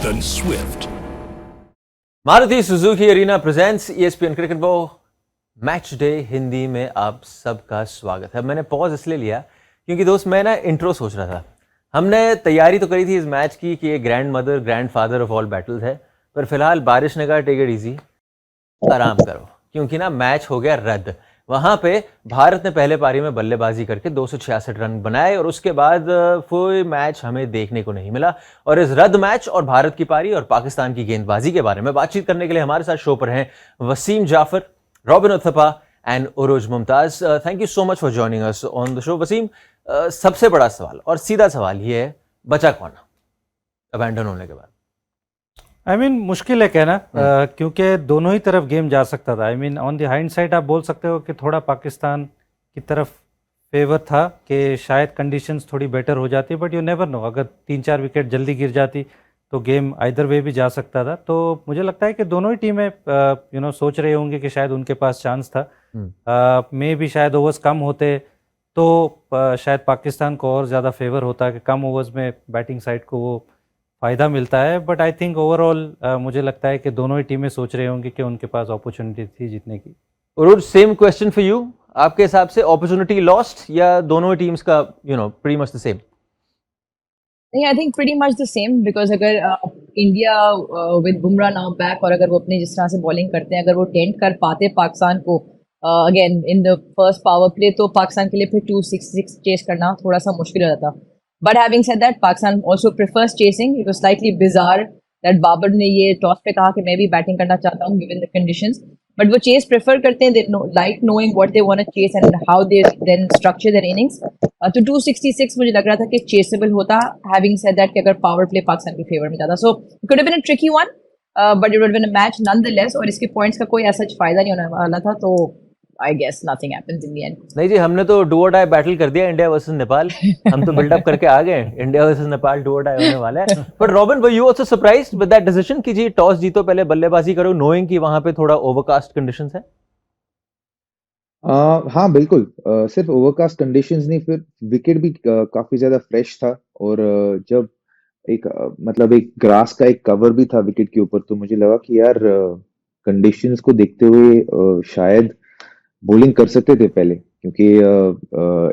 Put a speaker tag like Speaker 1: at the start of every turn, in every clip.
Speaker 1: than Swift.
Speaker 2: Maruti Suzuki Arena presents ESPN cricket वो match day Hindi में आप सबका स्वागत है। मैंने पॉज इसलिए लिया क्योंकि दोस्त मैं ना इंट्रो सोच रहा था। हमने तैयारी तो करी थी इस मैच की कि ये grand mother grand father of all battles है, पर फिलहाल बारिश ने कहा टेक इट इजी, आराम करो, क्योंकि ना मैच हो गया रद्द। वहां पे भारत ने पहले पारी में बल्लेबाजी करके 266 रन बनाए और उसके बाद कोई मैच हमें देखने को नहीं मिला। और इस रद्द मैच और भारत की पारी और पाकिस्तान की गेंदबाजी के बारे में बातचीत करने के लिए हमारे साथ शो पर हैं Wasim Jaffer, Robin Uthappa and Uruj Mumtaz. Thank you so much for joining us on the show. Wasim, सबसे बड़ा सवाल और सीधा सवाल ये है, बचा कौन अबैंडन होने के बाद?
Speaker 3: मुश्किल है कहना, क्योंकि दोनों ही तरफ गेम जा सकता था। ऑन द हाइंड साइड आप बोल सकते हो कि थोड़ा पाकिस्तान की तरफ फेवर था कि शायद कंडीशंस थोड़ी बेटर हो जाती, बट यू नेवर नो, अगर 3-4 विकेट जल्दी गिर जाती तो गेम आइदर वे भी जा सकता था। तो मुझे लगता है कि दोनों ही टीमें सोच रहे होंगे कि शायद उनके पास चांस था। मे भी शायद ओवर्स कम होते तो शायद पाकिस्तान को और ज़्यादा फेवर होता कि कम ओवर्स में बैटिंग साइड को वो फ़ायदा मिलता है। बट आई थिंक ओवरऑल मुझे लगता है कि दोनों ही टीमें सोच रहे होंगे कि उनके पास अपॉर्चुनिटी थी जीतने की।
Speaker 2: Urooj, same question for you. आपके हिसाब से अपॉर्चुनिटी लॉस्ट या दोनों ही टीम्स का प्रीटी मच द सेम?
Speaker 4: नहीं, I think pretty much the same, because अगर India with Bumrah now back और अगर वो अपने जिस तरह से बॉलिंग करते हैं, अगर वो टेंट कर पाते पाकिस्तान को again in the first power play, तो पाकिस्तान के लिए फिर 266 चेस करना थोड़ा सा मुश्किल हो जाता। But having said that, Pakistan also prefers chasing. It was slightly bizarre that Babar ने ये टॉस पे कहा कि मैं भी बैटिंग करना चाहता हूँ गिवन द कंडीशंस, बट वो चेस प्रेफर करते हैं। They like knowing what they want to chase and how they then structure their innings. तो 266 मुझे लग रहा था कि चेसेबल होता, हैविंग सेड दैट कि अगर पावर प्ले पाकिस्तान के फेवर में जाता। So it could have been a tricky one, but it would have been a match nonetheless, और इसके पॉइंट्स का कोई ऐसा फायदा नहीं होने वाला था। तो I guess nothing happens in the end.
Speaker 2: नहीं जी, हमने तो डू और डाई बैटल कर दिया, इंडिया वर्सेस नेपाल। हम तो बिल्डअप करके आ गए, इंडिया वर्सेस नेपाल डू और डाई होने वाला है। But robin, were you also surprised with that decision कि जी टॉस जीतो पहले बल्लेबाजी करो, नोइंग कि वहां पे थोड़ा ओवरकास्ट कंडीशंस है?
Speaker 5: हाँ बिल्कुल, सिर्फ ओवरकास्ट कंडीशंस नहीं, फिर विकेट भी काफी ज्यादा फ्रेश था। और जब मतलब एक ग्रास का एक कवर भी था विकेट के ऊपर, तो मुझे लगा कि यार कंडीशंस को देखते हुए शायद बॉलिंग कर सकते थे पहले, क्योंकि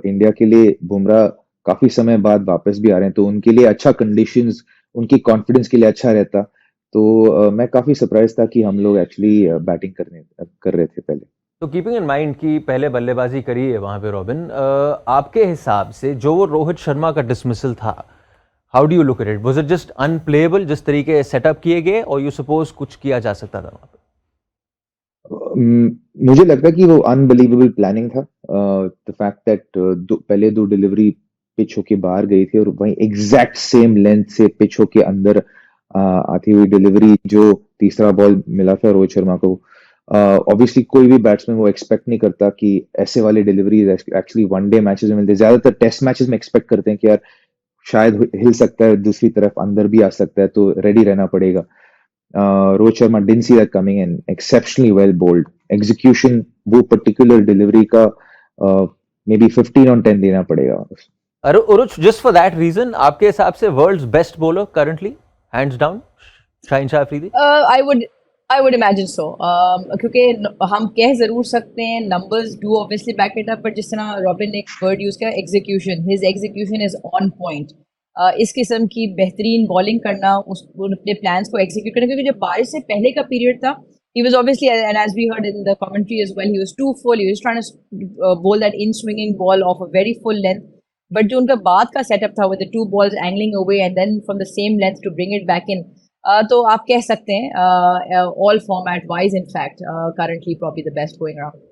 Speaker 5: इंडिया के लिए बुमराह काफी समय बाद वापस भी आ रहे हैं, तो उनके लिए अच्छा कंडीशंस, उनकी कॉन्फिडेंस के लिए अच्छा रहता। तो मैं काफी सरप्राइज था कि हम लोग एक्चुअली बैटिंग कर रहे थे पहले।
Speaker 2: तो कीपिंग इन माइंड कि पहले बल्लेबाजी करी है वहां पे रॉबिन, आपके हिसाब से जो वो रोहित शर्मा का डिसमिसल था, how do you look at it? Was it just unplayable जिस तरीके सेटअप किए गए, और यू सपोज कुछ किया जा सकता था वहां पे?
Speaker 5: मुझे लगता है कि वो अनबिलीवेबल प्लानिंग था। द फैक्ट दैट पहले 2 डिलीवरी पिच होके बाहर गई थी और वहीं एग्जैक्ट सेम लेंथ से पिच होके अंदर आती हुई डिलीवरी जो तीसरा बॉल मिला था रोहित शर्मा को। ऑब्वियसली कोई भी बैट्समैन वो एक्सपेक्ट नहीं करता कि ऐसे वाले डिलीवरी एक्चुअली वनडे मैचेस में मिलते हैं। ज्यादातर टेस्ट मैचेस में एक्सपेक्ट करते हैं कि यार शायद हिल सकता है, दूसरी तरफ अंदर भी आ सकता है, तो रेडी रहना पड़ेगा। Rohit Sharma didn't see that coming and exceptionally well bowled. Execution, वो particular delivery का maybe 15 on 10 देना पड़ेगा।
Speaker 2: उरुज, just for that reason, आपके हिसाब से world's best bowler currently hands down Shaheen Shah Afridi?
Speaker 4: I would imagine so, क्योंकि हम कह जरूर सकते हैं, numbers do obviously back it up, but जिस तरह रॉबिन ने एक वर्ड यूज किया, execution, his execution is on point. इस किस्म की बेहतरीन बॉलिंग करना, अपने प्लान्स को एग्जीक्यूट करना, क्योंकि जब बारिश से पहले का पीरियड था, he was obviously, and as we heard in the commentary as well, he was too full. He was trying to bowl that in swinging ball off a very full length, but जो उनका बाद का setup था with the 2 balls angling away and then from the same length to bring it back in, तो आप कह सकते हैं all format wise in fact currently probably the best going around.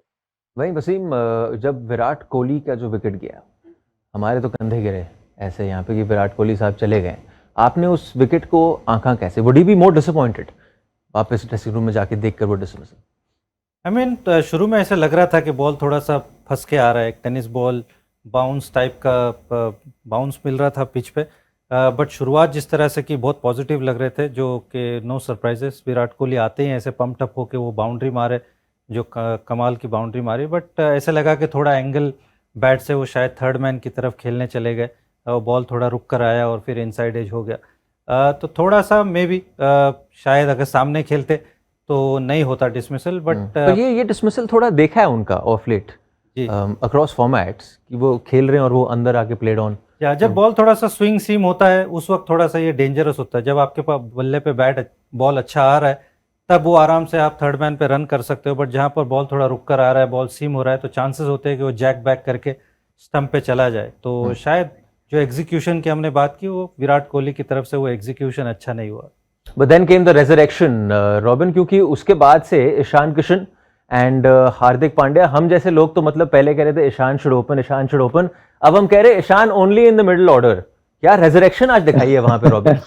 Speaker 2: वहीं वसीम, जब विराट कोहली का जो विकेट गया, हमारे तो कंधे गिरे ऐसे यहाँ पे कि विराट कोहली साहब चले गए। आपने उस विकेट को आंका कैसे? Would he be more disappointed वापस ड्रेसिंग रूम में जाके देखकर वो डिसमिसल?
Speaker 3: शुरू में ऐसा लग रहा था कि बॉल थोड़ा सा फंस के आ रहा है, एक टेनिस बॉल बाउंस टाइप का बाउंस मिल रहा था पिच पे। बट शुरुआत जिस तरह से कि बहुत पॉजिटिव लग रहे थे, जो कि नो सरप्राइजेस, विराट कोहली आते ही ऐसे पंप टप होके वो बाउंड्री मारे, जो कमाल की बाउंड्री मारी। बट ऐसा लगा कि थोड़ा एंगल बैट से वो शायद थर्ड मैन की तरफ खेलने चले गए, बॉल थोड़ा रुक कर आया और फिर इनसाइड एज हो गया। तो थोड़ा सा मे बी शायद अगर सामने खेलते तो नहीं होता डिसमिसल, बट
Speaker 2: पर ये डिसमिसल थोड़ा देखा है उनका ऑफ लेट
Speaker 3: जी
Speaker 2: अक्रॉस फॉर्मेट्स कि वो खेल रहे हैं और वो अंदर आके प्लेड ऑन।
Speaker 3: या जब बॉल थोड़ा सा स्विंग सीम होता है उस वक्त थोड़ा सा ये डेंजरस होता है। जब आपके पास बल्ले पे बॉल अच्छा आ रहा है तब वो आराम से आप थर्ड मैन पे रन कर सकते हो, बट जहाँ पर बॉल थोड़ा रुक कर आ रहा है, बॉल सीम हो रहा है, तो चांसेस होते हैं कि वो जैक बैक करके स्टंप पे चला जाए। तो शायद जो एग्जीक्यूशन की हमने बात की वो विराट कोहली की तरफ से वो एग्जीक्यूशन अच्छा नहीं हुआ।
Speaker 2: But then came the resurrection Robin, क्योंकि उसके बाद से ईशान किशन एंड हार्दिक पांड्या, हम जैसे लोग तो मतलब पहले कह रहे थे ईशान शुड ओपन, अब हम कह रहे हैं Ishan only in the middle order. क्या रेजरेक्शन आज दिखाई है वहां पे रॉबिन?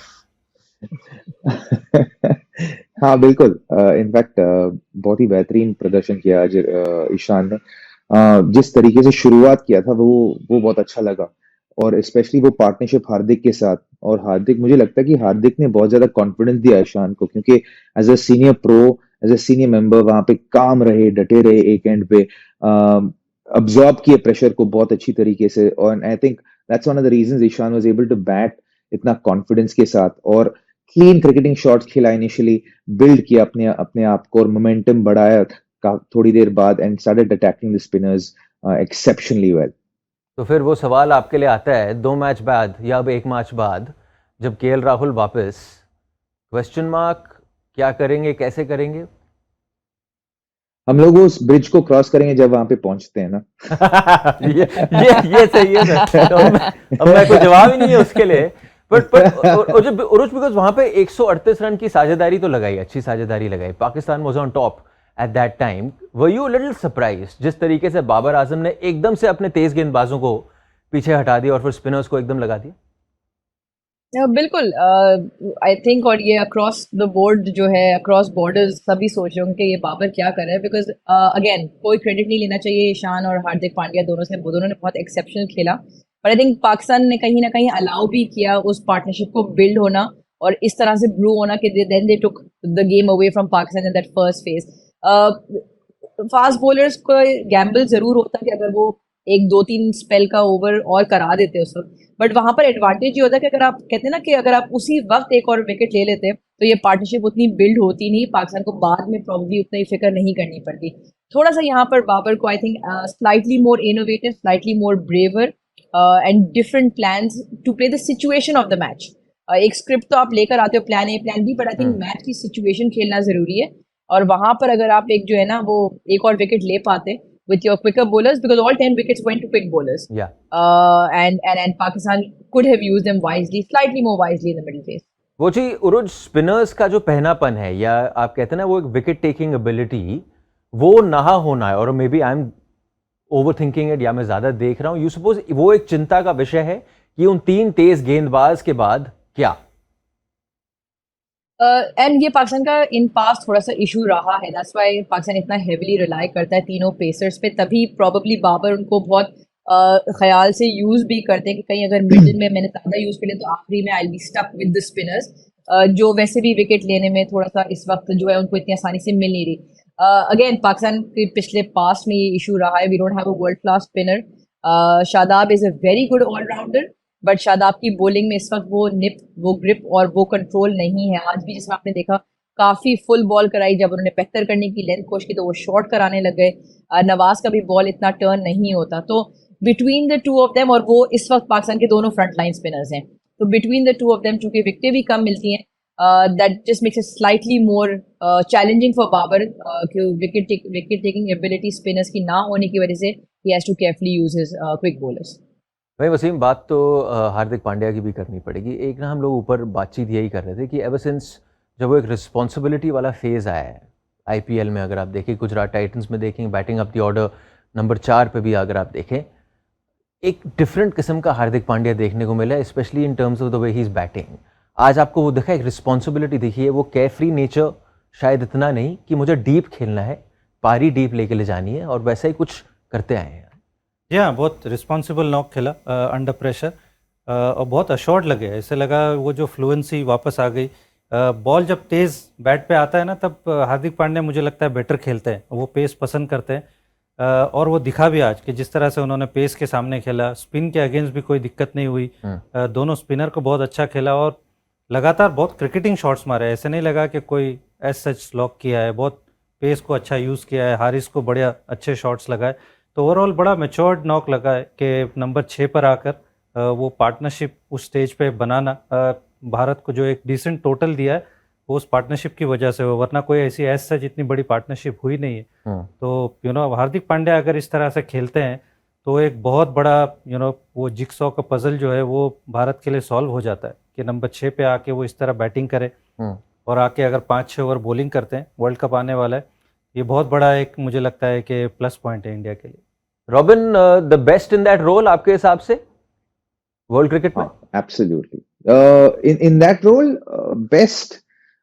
Speaker 5: हाँ बिल्कुल, इनफैक्ट बहुत ही बेहतरीन प्रदर्शन किया आज ईशान ने। जिस तरीके से शुरुआत किया था वो बहुत अच्छा लगा, और स्पेशली वो पार्टनरशिप हार्दिक के साथ। और हार्दिक, मुझे लगता है कि हार्दिक ने बहुत ज्यादा कॉन्फिडेंस दिया ईशान को, क्योंकि as a senior pro, as a senior member वहां पे काम रहे, डटे रहे एक एंड पे, अब्जॉर्ब किए प्रेशर को बहुत अच्छी तरीके से। और I think that's one of the reasons Ishan was able to bat इतना कॉन्फिडेंस के साथ, और क्लीन क्रिकेटिंग शॉट्स खेला इनिशियली, बिल्ड किया अपने आप को, और मोमेंटम बढ़ाया थोड़ी देर बाद, and started attacking the spinners exceptionally well.
Speaker 2: तो फिर वो सवाल आपके लिए आता है 2 मैच बाद या अब 1 मैच बाद, जब केएल राहुल वापस, क्वेश्चन मार्क, क्या करेंगे, कैसे करेंगे?
Speaker 5: हम लोग उस ब्रिज को क्रॉस करेंगे जब वहां पे पहुंचते हैं ना।
Speaker 2: ये सही है सर। तो अब मैं कोई जवाब ही नहीं है उसके लिए। बट उरुज, बिकॉज वहां पे 138 रन की साझेदारी तो लगाई, अच्छी साझेदारी लगाई, Pakistan was on top at that time. Were you little surprised जिस तरीके से बाबर आजम ने एकदम से अपने तेज गेंदबाजों को पीछे हटा दिया और फिर स्पिनर्स को एकदम लगा दिया?
Speaker 4: बिल्कुल, आई थिंक, और ये अक्रॉस द बोर्ड जो है, अक्रॉस बॉर्डर्स सभी सोच रहे होंगे कि ये बाबर क्या कर रहा है, बिकॉज अगेन कोई क्रेडिट नहीं लेना चाहिए ईशान और हार्दिक पांड्या दोनों ने बहुत एक्सेप्शनल खेला। पर आई थिंक पाकिस्तान ने कहीं ना कहीं अलाउ भी किया उस पार्टनरशिप को बिल्ड होना और इस तरह से ब्रू होना कि then they took the game away from Pakistan in that first phase. Fast bowlers को गैम्बल जरूर होता कि अगर वो 1-2-3 स्पेल का ओवर और करा देते उस वक्त, बट वहां पर एडवांटेज ये होता है कि अगर आप कहते हैं ना कि अगर आप उसी वक्त एक और विकेट ले लेते तो ये पार्टनरशिप उतनी बिल्ड होती नहीं, पाकिस्तान को बाद में प्रॉब्ली उतनी फिक्र नहीं करनी पड़ती। थोड़ा सा यहाँ पर बाबर को I think slightly more innovative, slightly more braver and different plans to play the situation of the match. एक स्क्रिप्ट तो आप लेकर आते हो, plan A plan B, but I think match की सिचुएशन खेलना जरूरी है। और वहां पर अगर आप एक जो है ना वो एक और विकेट ले पाते with your quicker bowlers, because all 10 wickets went to quick bowlers.
Speaker 2: Yeah.
Speaker 4: And Pakistan could have used them wisely, slightly more wisely in the middle phase.
Speaker 2: वो जी उरुज, स्पिनर्स का जो पहनापन है, या आप कहते हैं ना वो एक विकेट टेकिंग एबिलिटी, वो ना होना है, और maybe I am overthinking it, या मैं ज्यादा देख रहा हूं, यू सपोज वो एक चिंता का विषय है कि उन 3 तेज गेंदबाज के बाद क्या?
Speaker 4: एंड ये पाकिस्तान का इन पास थोड़ा सा इशू रहा है, दैट्स व्हाई पाकिस्तान इतना हेविली रिलाई करता है तीनों पेसर्स पे, तभी प्रॉबेबली बाबर उनको बहुत ख्याल से यूज भी करते हैं कि कहीं अगर मिडिल में मैंने ज्यादा यूज कर लिया तो आखिरी में I be stuck with the spinners, जो वैसे भी विकेट लेने में थोड़ा सा इस वक्त जो है उनको इतनी आसानी से मिल नहीं रही। अगेन पाकिस्तान के पिछले पास्ट में ये इशू रहा है, we don't have a world class spinner. Shadab is a very good allrounder, but Shadab की बॉलिंग में इस वक्त वो निप, वो ग्रिप और वो कंट्रोल नहीं है। आज भी जिसमें आपने देखा काफी फुल बॉल कराई, जब उन्होंने बेहतर करने की लेंथ कोशिश की तो वो शॉर्ट कराने लग गए। नवाज का भी बॉल इतना टर्न नहीं होता, तो between the two of them, और वो इस वक्त पाकिस्तान के दोनों फ्रंट लाइन स्पिनर्स हैं, तो between the two of them चूंकि विकेटें भी कम मिलती हैं, that just makes it slightly more challenging for Babar, wicket taking ability spinners की ना होने की वजह से ही has to carefully use his quick bowlers.
Speaker 2: भाई वसीम, बात तो हार्दिक पांड्या की भी करनी पड़ेगी। एक ना हम लोग ऊपर बातचीत यही कर रहे थे कि एवर सिंस जब वो एक रिस्पॉन्सिबिलिटी वाला फेज़ आया है आईपीएल में, अगर आप देखें गुजरात टाइटंस में देखें, batting up the order number 4 पे भी अगर आप देखें, एक डिफरेंट किस्म का हार्दिक पांड्या देखने को मिला है, specially in terms of the way he is batting. आज आपको वो दिखा, एक रिस्पॉन्सिबिलिटी दिखी है, वो केयरफ्री नेचर शायद इतना नहीं कि मुझे डीप खेलना है, पारी डीप लेके ले जानी है, और वैसा ही कुछ करते आए हैं।
Speaker 3: हाँ, बहुत रिस्पॉन्सिबल नॉक खेला अंडर प्रेशर, और बहुत अशोर्ड लगे। ऐसे लगा वो जो फ्लुएंसी वापस आ गई। बॉल जब तेज़ बैट पे आता है ना, तब हार्दिक पांड्या मुझे लगता है बेटर खेलते हैं, वो पेस पसंद करते हैं, और वो दिखा भी आज कि जिस तरह से उन्होंने पेस के सामने खेला, स्पिन के अगेंस्ट भी कोई दिक्कत नहीं हुई। दोनों स्पिनर को बहुत अच्छा खेला, और लगातार बहुत क्रिकेटिंग शॉट्स मारे, ऐसे नहीं लगा कि कोई एज सच लॉक किया है, बहुत पेस को अच्छा यूज़ किया है, हारिस को बढ़िया अच्छे शॉट्स लगाए। तो ओवरऑल बड़ा मैच्योर्ड नॉक लगा है कि नंबर 6 पर आकर वो पार्टनरशिप उस स्टेज पे बनाना भारत को जो एक डिसेंट टोटल दिया है वो उस पार्टनरशिप की वजह से हो, वरना कोई ऐसी एज सच इतनी बड़ी पार्टनरशिप हुई नहीं है। तो हार्दिक पांड्या अगर इस तरह से खेलते हैं तो एक बहुत बड़ा वो जिक्सॉ का पजल जो है वो भारत के लिए सॉल्व हो जाता है कि नंबर 6 पे आके वो इस तरह बैटिंग करे और आके अगर 5-6 ओवर बॉलिंग करते हैं, वर्ल्ड कप आने वाला है, ये बहुत बड़ा एक मुझे लगता है कि प्लस पॉइंट है इंडिया के लिए।
Speaker 2: Robin, the best in that role आपके हिसाब से वर्ल्ड क्रिकेट में?
Speaker 5: Absolutely in that role best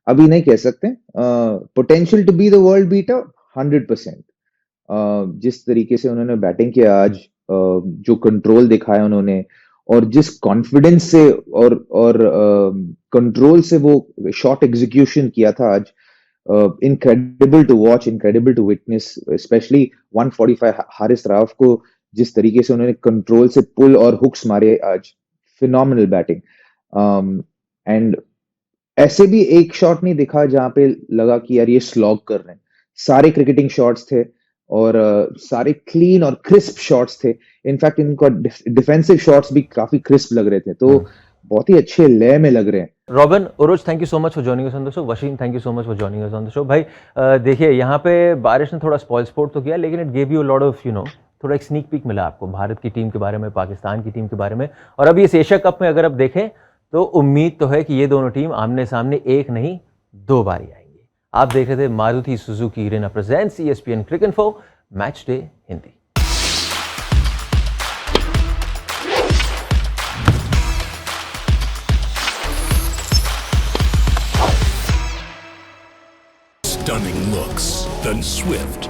Speaker 5: अभी नहीं कह सकते, potential to be the world beater 100%। जिस तरीके से उन्होंने बैटिंग किया आज, जो कंट्रोल दिखाया उन्होंने और जिस कॉन्फिडेंस से और कंट्रोल से वो शॉट एग्जीक्यूशन किया था आज, incredible to watch, incredible to witness, especially 145 Haris Rauf को जिस तरीके से उन्होंने कंट्रोल से पुल और हुक्स मारे आज, फिनोमिनल बैटिंग। एंड ऐसे भी एक शॉट नहीं दिखा जहां पे लगा कि यार ये स्लॉग कर रहे हैं, सारे क्रिकेटिंग शॉट्स थे और सारे क्लीन और क्रिस्प शॉट्स थे। इनफैक्ट इनका डिफेंसिव शॉट्स भी काफी क्रिस्प लग रहे थे, तो बहुत ही अच्छे लय में लग रहे हैं।
Speaker 2: Robin, उरुज, thank you so much for joining us on the show. Wasim, thank you so much for joining us on the show. भाई देखिए, यहाँ पे बारिश ने थोड़ा स्पॉइल स्पोर्ट तो किया, लेकिन it gave you a lot of थोड़ा एक स्नीक पीक मिला आपको भारत की टीम के बारे में, पाकिस्तान की टीम के बारे में। और अभी इस एशिया कप में अगर आप देखें तो उम्मीद तो है कि ये दोनों टीम आमने सामने एक नहीं 2 बार ही आएंगी। आप देख रहे थे Maruti Suzuki Irena presents ESPN Cricinfo match day Hindi.
Speaker 1: Stunning looks, then swift,